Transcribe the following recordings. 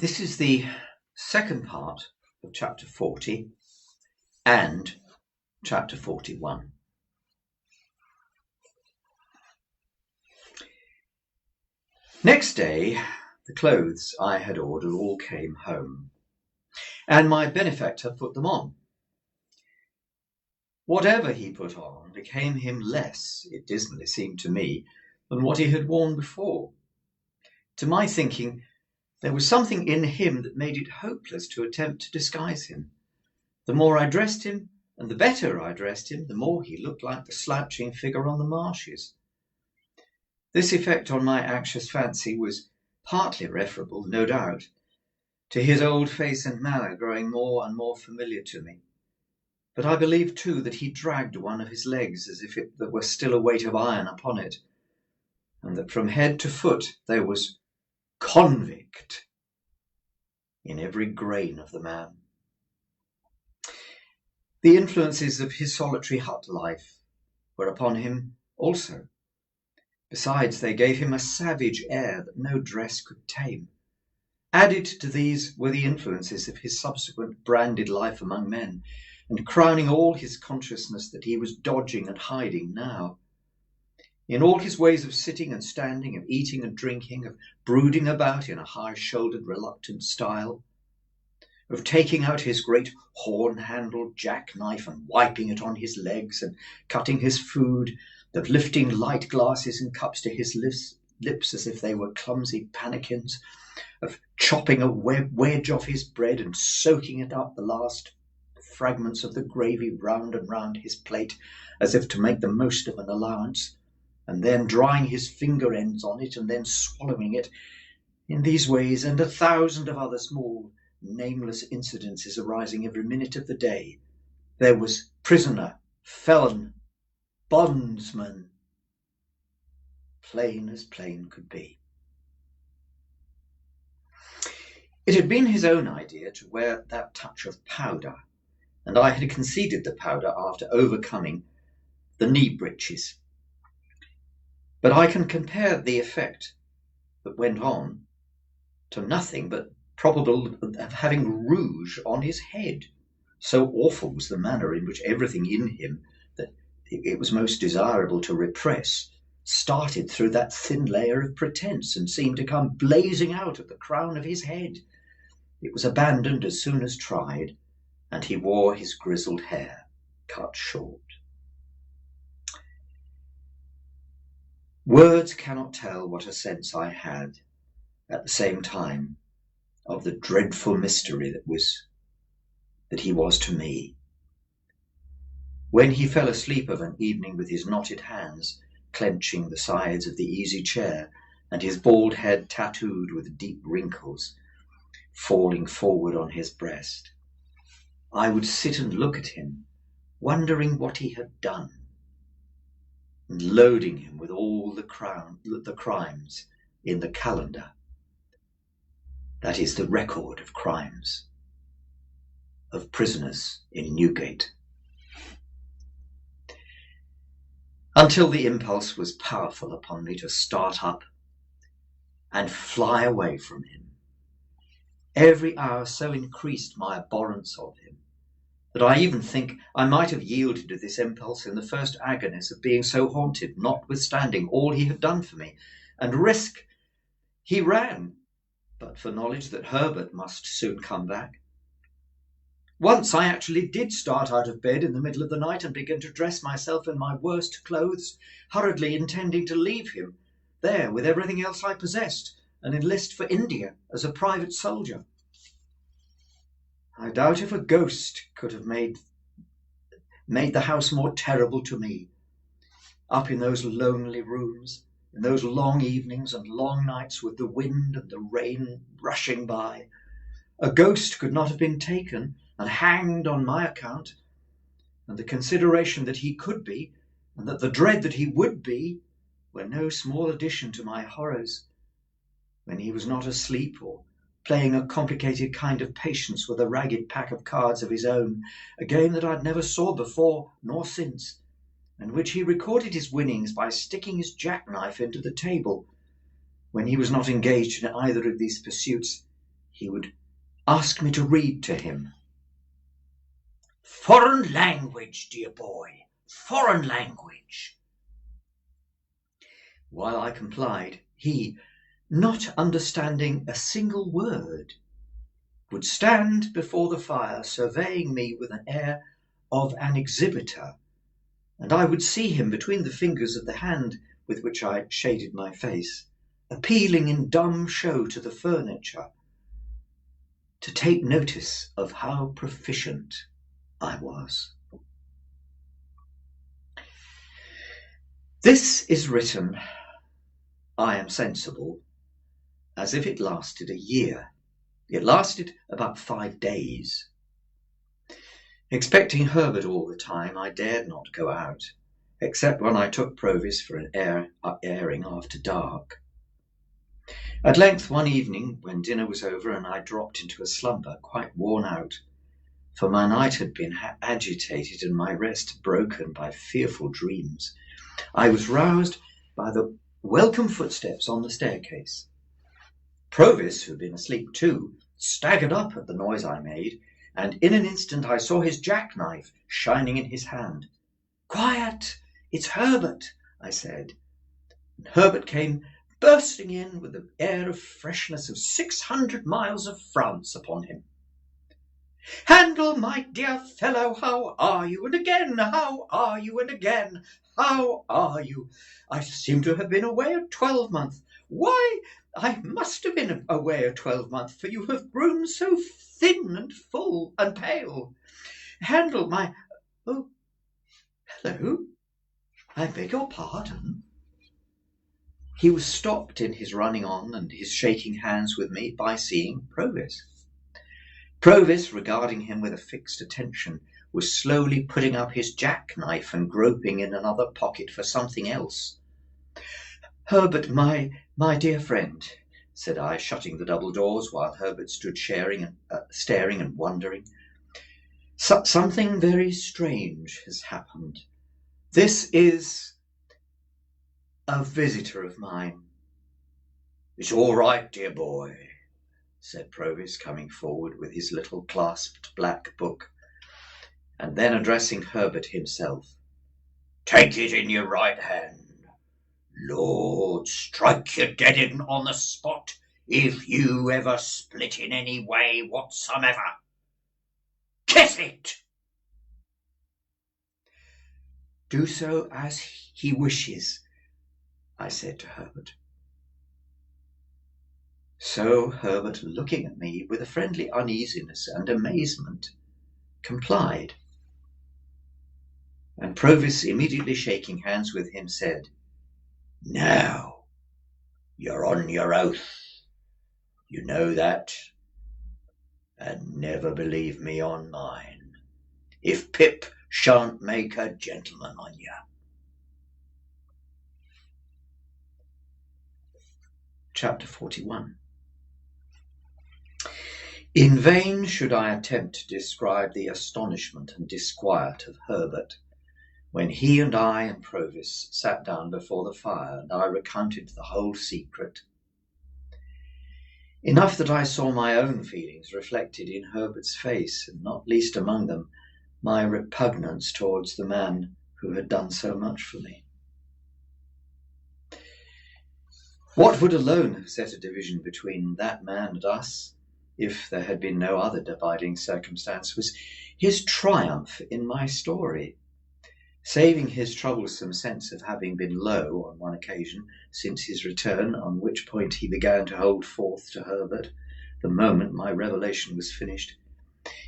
This is the second part of chapter 40 and chapter 41. Next day, the clothes I had ordered all came home, and my benefactor put them on. Whatever he put on became him less, it dismally seemed to me, than what he had worn before. To my thinking, there was something in him that made it hopeless to attempt to disguise him. The more I dressed him, and the better I dressed him, the more he looked like the slouching figure on the marshes. This effect on my anxious fancy was partly referable, no doubt, to his old face and manner growing more and more familiar to me. But I believe, too, that he dragged one of his legs as if there were still a weight of iron upon it, and that from head to foot there was convict in every grain of the man. The influences of his solitary hut life were upon him also. Besides, they gave him a savage air that no dress could tame. Added to these were the influences of his subsequent branded life among men, and crowning all his consciousness that he was dodging and hiding now. In all his ways of sitting and standing, of eating and drinking, of brooding about in a high-shouldered, reluctant style, of taking out his great horn-handled jackknife and wiping it on his legs and cutting his food, of lifting light glasses and cups to his lips as if they were clumsy pannikins, of chopping a wedge off his bread and soaking it up the last fragments of the gravy round and round his plate as if to make the most of an allowance, and then drying his finger ends on it and then swallowing it. In these ways, and 1,000 of other small, nameless incidences arising every minute of the day, there was prisoner, felon, bondsman, plain as plain could be. It had been his own idea to wear that touch of powder, and I had conceded the powder after overcoming the knee breeches. But I can compare the effect that went on to nothing but probable of having rouge on his head. So awful was the manner in which everything in him that it was most desirable to repress started through that thin layer of pretence and seemed to come blazing out at the crown of his head. It was abandoned as soon as tried, and he wore his grizzled hair cut short. Words cannot tell what a sense I had, at the same time, of the dreadful mystery that he was to me. When he fell asleep of an evening with his knotted hands clenching the sides of the easy chair and his bald head tattooed with deep wrinkles falling forward on his breast, I would sit and look at him, wondering what he had done, and loading him with all the crimes in the calendar. That is the record of crimes, of prisoners in Newgate. Until the impulse was powerful upon me to start up and fly away from him. Every hour so increased my abhorrence of him that I even think I might have yielded to this impulse in the first agonies of being so haunted, notwithstanding all he had done for me, and risk he ran, but for knowledge that Herbert must soon come back. Once I actually did start out of bed in the middle of the night and begin to dress myself in my worst clothes, hurriedly intending to leave him there with everything else I possessed and enlist for India as a private soldier. I doubt if a ghost could have made the house more terrible to me. Up in those lonely rooms, in those long evenings and long nights with the wind and the rain rushing by, a ghost could not have been taken and hanged on my account, and the consideration that he could be, and that the dread that he would be, were no small addition to my horrors, when he was not asleep or playing a complicated kind of patience with a ragged pack of cards of his own, a game that I'd never saw before nor since, and which he recorded his winnings by sticking his jackknife into the table. When he was not engaged in either of these pursuits, he would ask me to read to him. "Foreign language, dear boy, foreign language." While I complied, he, not understanding a single word, would stand before the fire surveying me with an air of an exhibitor, and I would see him between the fingers of the hand with which I shaded my face, appealing in dumb show to the furniture to take notice of how proficient I was. This is written, I am sensible, as if it lasted a year. It lasted about 5 days. Expecting Herbert all the time, I dared not go out, except when I took Provis for an airing after dark. At length one evening, when dinner was over and I dropped into a slumber, quite worn out, for my night had been agitated and my rest broken by fearful dreams, I was roused by the welcome footsteps on the staircase. Provis, who had been asleep too, staggered up at the noise I made, and in an instant I saw his jackknife shining in his hand. "Quiet! It's Herbert," I said. And Herbert came bursting in with the air of freshness of 600 miles of France upon him. "Handel, my dear fellow, how are you? And again, how are you? And again, how are you? I seem to have been away a 12-month. Why, I must have been away a 12-month, for you have grown so thin and full and pale. Handel, my... Oh, hello. I beg your pardon." He was stopped in his running on and his shaking hands with me by seeing Provis. Provis, regarding him with a fixed attention, was slowly putting up his jackknife and groping in another pocket for something else. "Herbert, my dear friend," said I, shutting the double doors while Herbert stood staring and wondering, "something very strange has happened. This is a visitor of mine." "It's all right, dear boy," said Provis, coming forward with his little clasped black book, and then addressing Herbert himself, "Take it in your right hand. Lord, strike you dead on the spot if you ever split in any way whatsoever. Kiss it." "Do so as he wishes," I said to Herbert. So Herbert, looking at me with a friendly uneasiness and amazement, complied. And Provis, immediately shaking hands with him, said, "Now, you're on your oath. You know that. And never believe me on mine, if Pip shan't make a gentleman on you." Chapter 41. In vain should I attempt to describe the astonishment and disquiet of Herbert when he and I and Provis sat down before the fire and I recounted the whole secret. Enough that I saw my own feelings reflected in Herbert's face, and not least among them my repugnance towards the man who had done so much for me. What would alone have set a division between that man and us, if there had been no other dividing circumstance, was his triumph in my story. Saving his troublesome sense of having been low on one occasion since his return, on which point he began to hold forth to Herbert the moment my revelation was finished,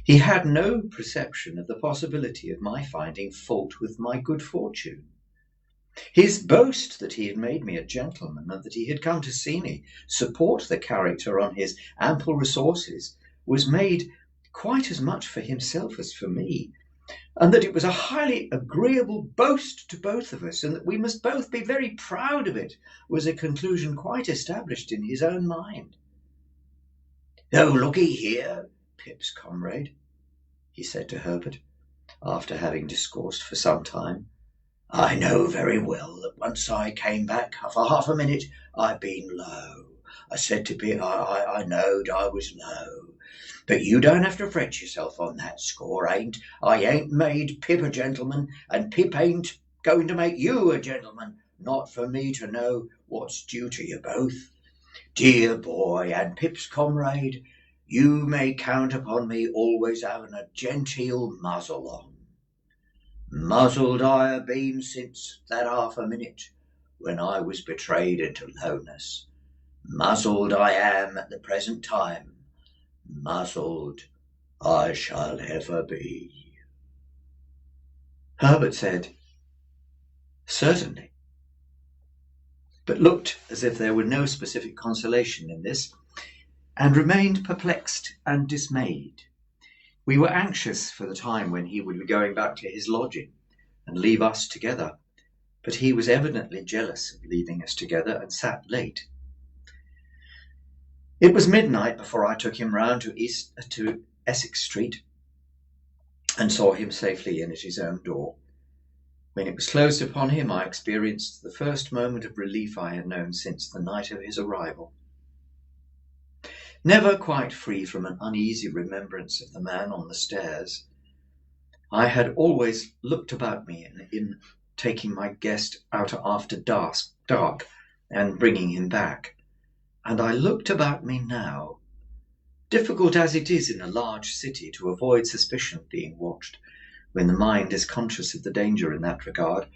he had no perception of the possibility of my finding fault with my good fortune. His boast that he had made me a gentleman and that he had come to see me support the character on his ample resources was made quite as much for himself as for me, and that it was a highly agreeable boast to both of us, and that we must both be very proud of it, was a conclusion quite established in his own mind. "Oh, looky here, Pip's comrade," he said to Herbert, after having discoursed for some time, "I know very well that once I came back for half a minute I've been low, I said to Pip, I knowed I was low. But you don't have to fret yourself on that score. I ain't made Pip a gentleman, and Pip ain't going to make you a gentleman. Not for me to know what's due to you both. Dear boy, and Pip's comrade, you may count upon me always having a genteel muzzle on. Muzzled I have been since that half a minute when I was betrayed into lowness. Muzzled I am at the present time. Muzzled I shall ever be. Herbert said, certainly, but looked as if there were no specific consolation in this, and remained perplexed and dismayed. We were anxious for the time when he would be going back to his lodging and leave us together, but he was evidently jealous of leaving us together and sat late. It was midnight before I took him round to Essex Street and saw him safely in at his own door. When it was closed upon him, I experienced the first moment of relief I had known since the night of his arrival. Never quite free from an uneasy remembrance of the man on the stairs, I had always looked about me in taking my guest out after dark and bringing him back. And I looked about me now. Difficult as it is in a large city to avoid suspicion of being watched, when the mind is conscious of the danger in that regard,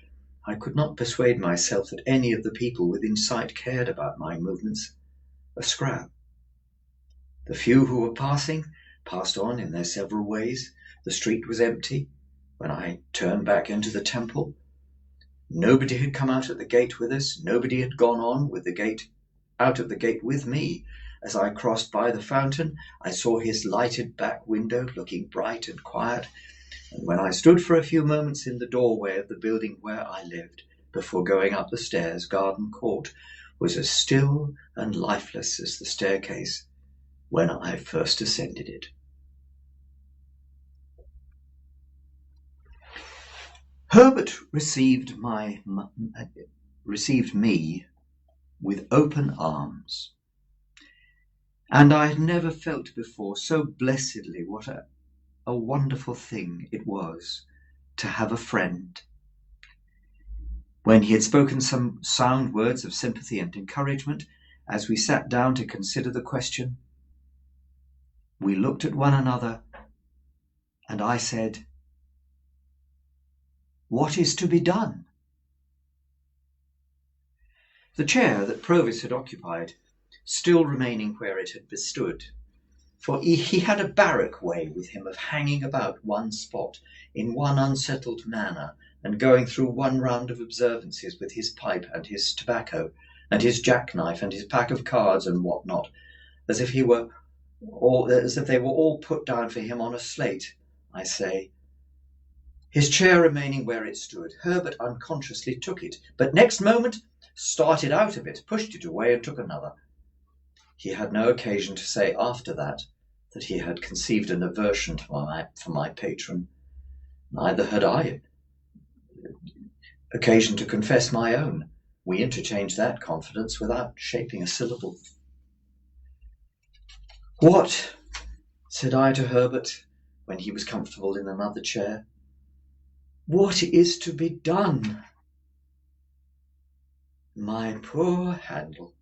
I could not persuade myself that any of the people within sight cared about my movements a scrap. The few who were passing passed on in their several ways. The street was empty when I turned back into the temple. Nobody had come out at the gate with us. Nobody had gone on with the gate out of the gate with me. As I crossed by the fountain, I saw his lighted back window looking bright and quiet, and when I stood for a few moments in the doorway of the building where I lived, before going up the stairs, Garden Court was as still and lifeless as the staircase when I first ascended it. Herbert received me with open arms, and I had never felt before so blessedly what a wonderful thing it was to have a friend. When he had spoken some sound words of sympathy and encouragement, as we sat down to consider the question, we looked at one another, and I said, "What is to be done?" The chair that Provis had occupied, still remaining where it had stood, for he had a barrack way with him of hanging about one spot in one unsettled manner, and going through one round of observances with his pipe and his tobacco and his jackknife and his pack of cards and what not, as if they were all put down for him on a slate, I say. His chair remaining where it stood, Herbert unconsciously took it, but next moment started out of it, pushed it away, and took another. He had no occasion to say after that he had conceived an aversion for my patron. Neither had I occasion to confess my own. We interchanged that confidence without shaping a syllable. "What," said I to Herbert, when he was comfortable in another chair, "what is to be done?" "My poor Handel,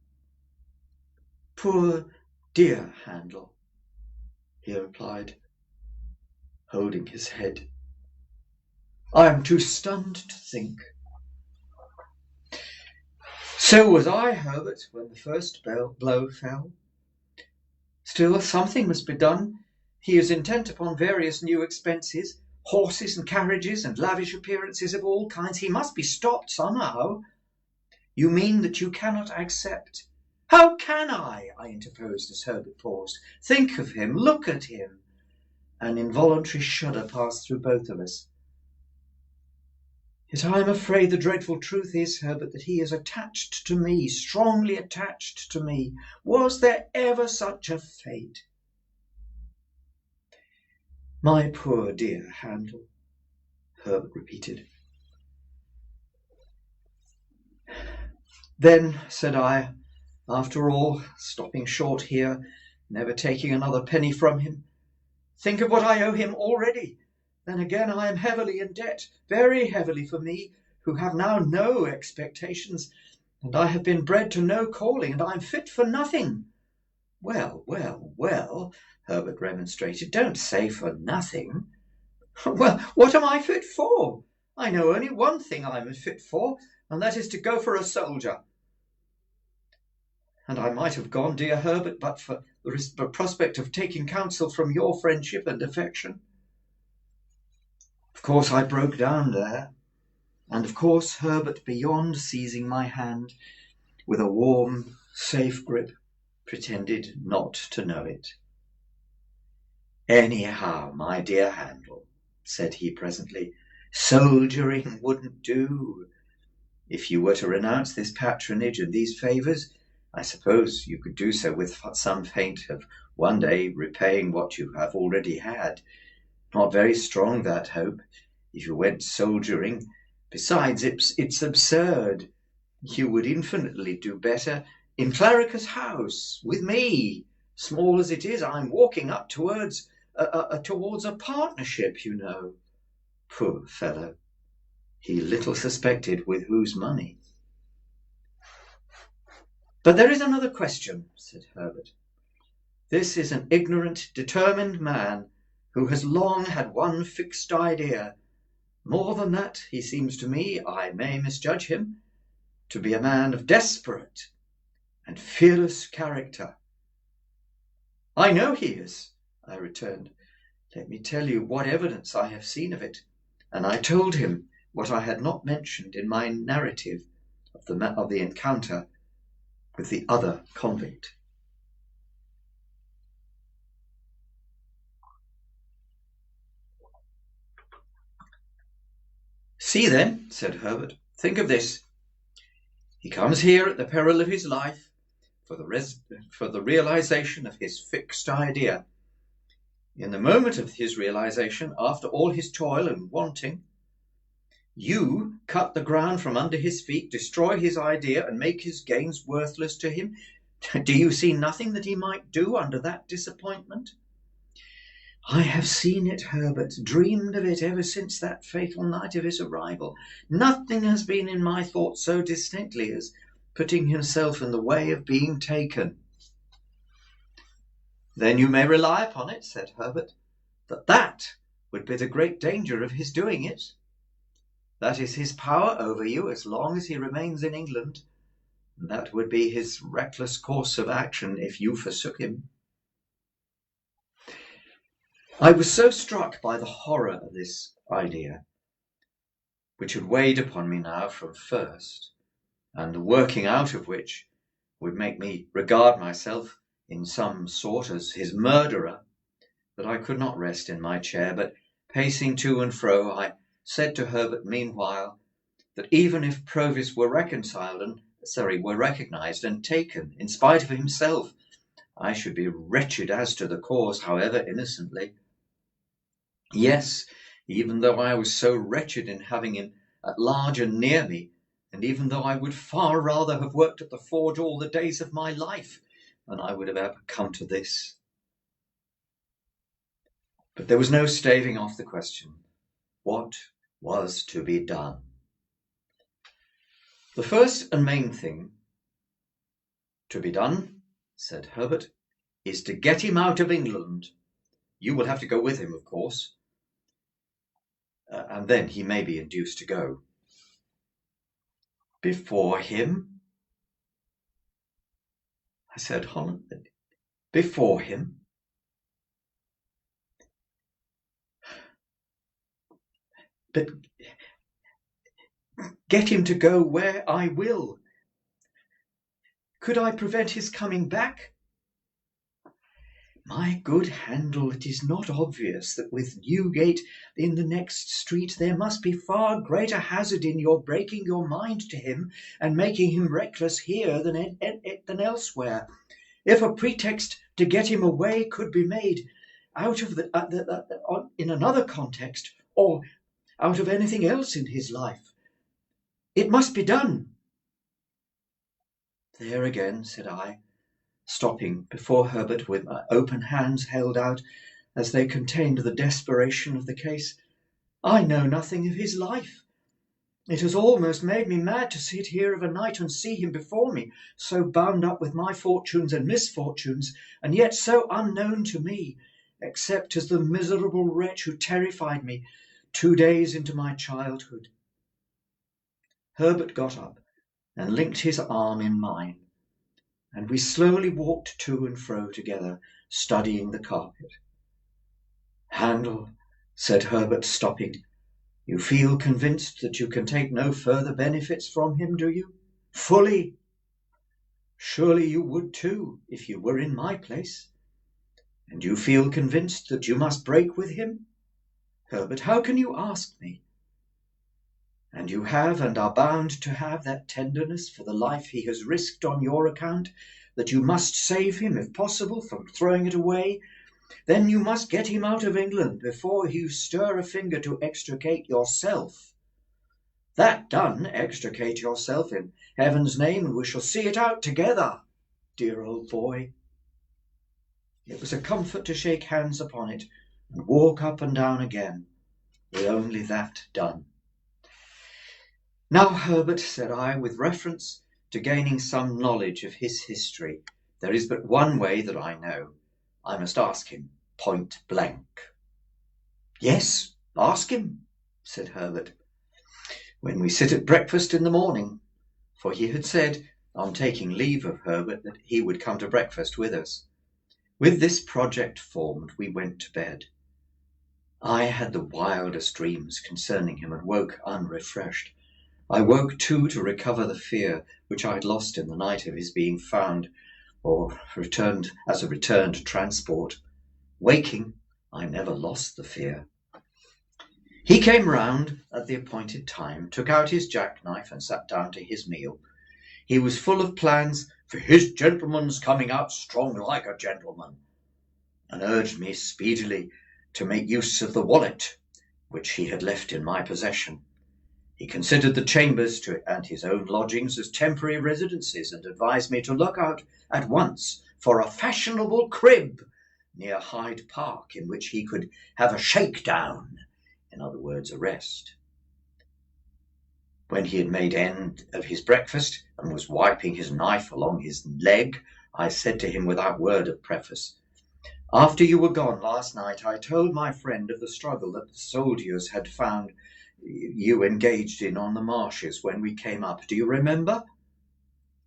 poor dear Handel," he replied, holding his head. "I am too stunned to think." "So was I, Herbert, when the first blow fell. Still, something must be done. He is intent upon various new expenses, horses and carriages and lavish appearances of all kinds. He must be stopped somehow." "You mean that you cannot accept—" "How can I?" I interposed as Herbert paused. "Think of him, look at him." An involuntary shudder passed through both of us. "Yet I am afraid the dreadful truth is, Herbert, that he is attached to me, strongly attached to me. Was there ever such a fate?" "My poor dear Handel," Herbert repeated. "Then," said I, After all, stopping short here, never taking another penny from him. Think of what I owe him already. Then again I am heavily in debt, very heavily for me, who have now no expectations, and I have been bred to no calling, and I am fit for nothing. Well, Herbert remonstrated, don't say for nothing. Well, what am I fit for? I know only one thing I am fit for, and that is to go for a soldier. And I might have gone, dear Herbert, but for the prospect of taking counsel from your friendship and affection. Of course I broke down there, and of course Herbert, beyond seizing my hand with a warm, safe grip, pretended not to know it. Anyhow, my dear Handel, said he presently, soldiering wouldn't do. If you were to renounce this patronage and these favours, I suppose you could do so with some feint of one day repaying what you have already had. Not very strong, that hope, if you went soldiering. Besides, it's absurd. You would infinitely do better in Claricus House with me. Small as it is, I'm walking up towards a partnership, you know. Poor fellow. He little suspected with whose money. But there is another question, said Herbert. This is an ignorant, determined man who has long had one fixed idea. More than that, he seems to me, I may misjudge him, to be a man of desperate and fearless character. I know he is, I returned. Let me tell you what evidence I have seen of it. And I told him what I had not mentioned in my narrative of the encounter with the other convict. See then, said Herbert, think of this. He comes here at the peril of his life for the realization of his fixed idea. In the moment of his realization, after all his toil and wanting, you cut the ground from under his feet, destroy his idea, and make his gains worthless to him. Do you see nothing that he might do under that disappointment? I have seen it, Herbert, dreamed of it ever since that fatal night of his arrival. Nothing has been in my thoughts so distinctly as putting himself in the way of being taken. Then you may rely upon it, said Herbert, that would be the great danger of his doing it. That is his power over you as long as he remains in England. That would be his reckless course of action if you forsook him. I was so struck by the horror of this idea, which had weighed upon me now from first, and the working out of which would make me regard myself in some sort as his murderer, that I could not rest in my chair, but pacing to and fro, I said to Herbert meanwhile that even if Provis were recognized and taken in spite of himself, I should be wretched as to the cause, however innocently. Yes, even though I was so wretched in having him at large and near me, and even though I would far rather have worked at the forge all the days of my life than I would have ever come to this. But there was no staving off the question. What was to be done? The first and main thing to be done, said Herbert, is to get him out of England. You will have to go with him, of course, and then he may be induced to go. Before him? I said, Holland, before him? But get him to go where I will. Could I prevent his coming back? My good Handel, it is not obvious that with Newgate in the next street there must be far greater hazard in your breaking your mind to him and making him reckless here than elsewhere. If a pretext to get him away could be made out of in another context, or out of anything else in his life, it must be done. "There again," said I, stopping before Herbert with my open hands held out as they contained the desperation of the case. "I know nothing of his life. It has almost made me mad to sit here of a night and see him before me, so bound up with my fortunes and misfortunes, and yet so unknown to me, except as the miserable wretch who terrified me 2 days into my childhood." Herbert got up and linked his arm in mine, and we slowly walked to and fro together, studying the carpet. "Handel," said Herbert, stopping, "you feel convinced that you can take no further benefits from him, do you?" "Fully." "Surely you would too, if you were in my place. And you feel convinced that you must break with him?" "Herbert, how can you ask me?" "And you have and are bound to have that tenderness for the life he has risked on your account, that you must save him, if possible, from throwing it away? Then you must get him out of England before you stir a finger to extricate yourself. That done, extricate yourself in heaven's name, and we shall see it out together, dear old boy." It was a comfort to shake hands upon it and walk up and down again, with only that done. "Now, Herbert," said I, "with reference to gaining some knowledge of his history, there is but one way that I know. I must ask him point blank." "Yes, ask him," said Herbert, "when we sit at breakfast in the morning," for he had said, on taking leave of Herbert, that he would come to breakfast with us. With this project formed, we went to bed. I had the wildest dreams concerning him and woke unrefreshed. I woke too to recover the fear which I had lost in the night of his being found, or returned as a returned transport. Waking, I never lost the fear. He came round at the appointed time, took out his jackknife and sat down to his meal. He was full of plans for "his gentleman's coming out strong like a gentleman," and urged me speedily to make use of the wallet which he had left in my possession. He considered the chambers and his own lodgings as temporary residences, and advised me to look out at once for a fashionable crib near Hyde Park, in which he could have a shakedown, in other words, a rest. When he had made end of his breakfast and was wiping his knife along his leg, I said to him without word of preface, "After you were gone last night, I told my friend of the struggle that the soldiers had found you engaged in on the marshes when we came up. Do you remember?"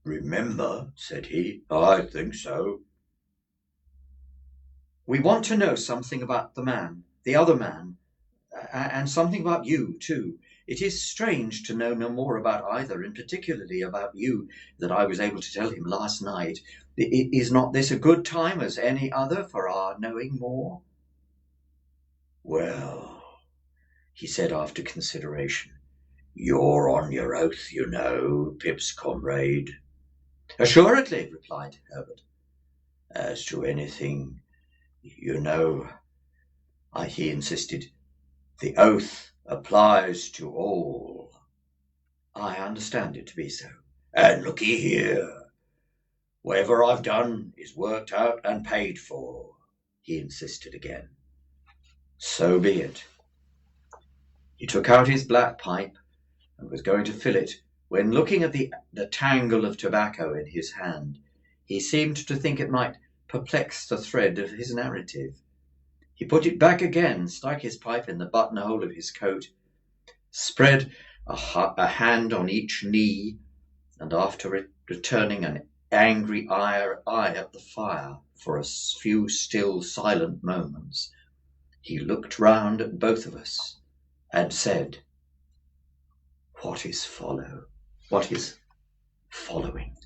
"Remember?" said he. "I think so." "We want to know something about the other man, and something about you too. It is strange to know no more about either, and particularly about you, that I was able to tell him last night. Is not this a good time as any other for our knowing more?" "Well," he said after consideration, "you're on your oath, you know, Pip's comrade." "Assuredly," replied Herbert. "As to anything, you know," he insisted, "the oath applies to all." "I understand it to be so." "And looky here, whatever I've done is worked out and paid for," he insisted again. "So be it." He took out his black pipe and was going to fill it, when, looking at the tangle of tobacco in his hand, he seemed to think it might perplex the thread of his narrative. He put it back again, stuck his pipe in the buttonhole of his coat, spread a hand on each knee, and after returning an angry eye at the fire for a few still silent moments, he looked round at both of us and said, What is following?"